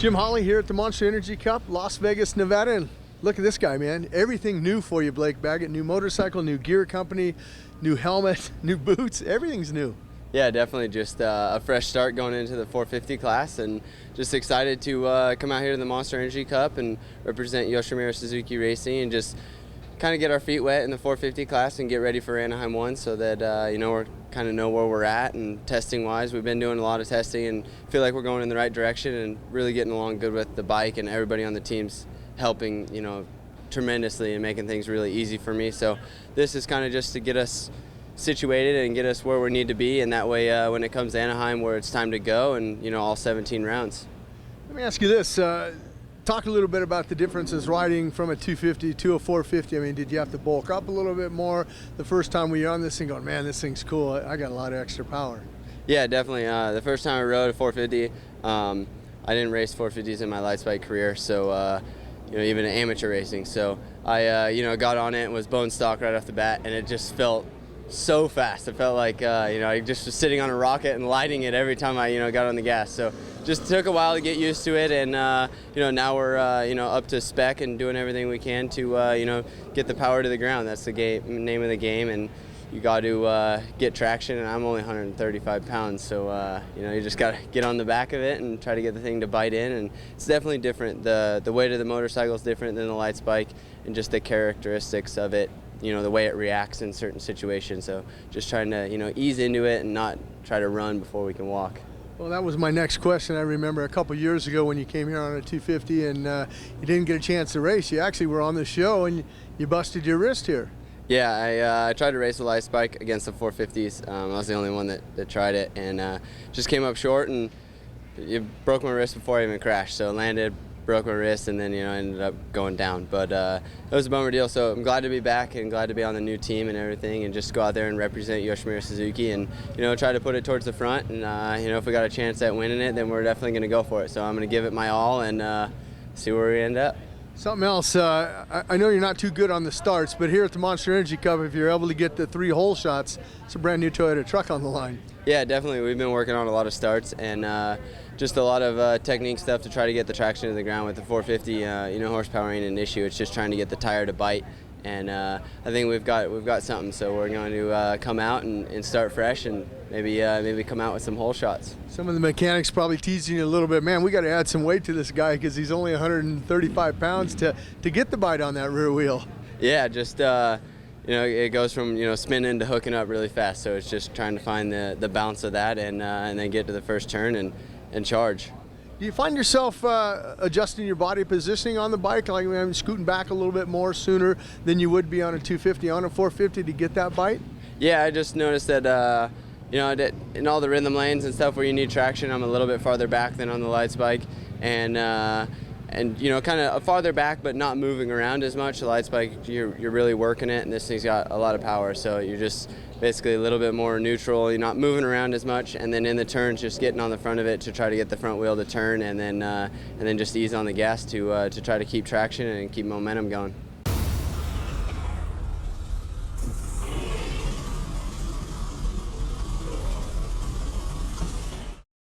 Jim Holley here at the Monster Energy Cup, Las Vegas, Nevada. And look at this guy, man. Everything new for you, Blake Baggett. New motorcycle, new gear company, new helmet, new boots. Everything's new. Yeah, definitely just a fresh start going into the 450 class, and just excited to come out here to the Monster Energy Cup and represent Yoshimura Suzuki Racing and just kind of get our feet wet in the 450 class and get ready for Anaheim 1 so that we're kind of know where we're at. And testing wise, we've been doing a lot of testing and feel like we're going in the right direction and really getting along good with the bike, and everybody on the team's helping tremendously and making things really easy for me. So this is kind of just to get us situated and get us where we need to be, and that way when it comes to Anaheim where it's time to go and all 17 rounds. Let me ask you this. Talk a little bit about the differences riding from a 250 to a 450. I mean, did you have to bulk up a little bit more the first time when you're on this thing going, man, this thing's cool, I got a lot of extra power? Yeah, definitely. The first time I rode a 450, I didn't race 450s in my lights bike career, so even in amateur racing. So I got on it and was bone stock right off the bat, and it just felt so fast. It felt like I just was sitting on a rocket and lighting it every time I got on the gas. So just took a while to get used to it, and now we're up to spec and doing everything we can to get the power to the ground. That's the name of the game, and you got to get traction. And I'm only 135 pounds, so you just got to get on the back of it and try to get the thing to bite in. And it's definitely different. The weight of the motorcycle is different than the lights bike, and just the characteristics of it. The way it reacts in certain situations. So just trying to, ease into it and not try to run before we can walk. Well, that was my next question. I remember a couple years ago when you came here on a 250 and you didn't get a chance to race. You actually were on the show and you busted your wrist here. Yeah, I tried to race the lights bike against the 450s. I was the only one that tried it, and just came up short, and it broke my wrist before I even crashed. So landed, broke my wrist, and then ended up going down. But it was a bummer deal. So I'm glad to be back and glad to be on the new team and everything, and just go out there and represent Yoshimura Suzuki and try to put it towards the front. And if we got a chance at winning it, then we're definitely going to go for it. So I'm going to give it my all and see where we end up. Something else, I know you're not too good on the starts, but here at the Monster Energy Cup, if you're able to get the 3 hole shots, it's a brand new Toyota truck on the line. Yeah, definitely. We've been working on a lot of starts and just a lot of technique stuff to try to get the traction to the ground with the 450. Horsepower ain't an issue. It's just trying to get the tire to bite, and I think we've got something. So we're going to come out and start fresh and maybe come out with some hole shots. Some of the mechanics probably teasing you a little bit. Man, we got to add some weight to this guy because he's only 135 pounds to get the bite on that rear wheel. Yeah, just it goes from spinning to hooking up really fast. So it's just trying to find the balance of that and then get to the first turn and charge. Do you find yourself adjusting your body positioning on the bike, like scooting back a little bit more sooner than you would be on a 250, on a 450 to get that bite? Yeah, I just noticed that in all the rhythm lanes and stuff where you need traction, I'm a little bit farther back than on the lights bike, and kind of farther back but not moving around as much. The lights bike, you're really working it, and this thing's got a lot of power, so you're just basically a little bit more neutral. You're not moving around as much, and then in the turns just getting on the front of it to try to get the front wheel to turn, and then just ease on the gas to try to keep traction and keep momentum going.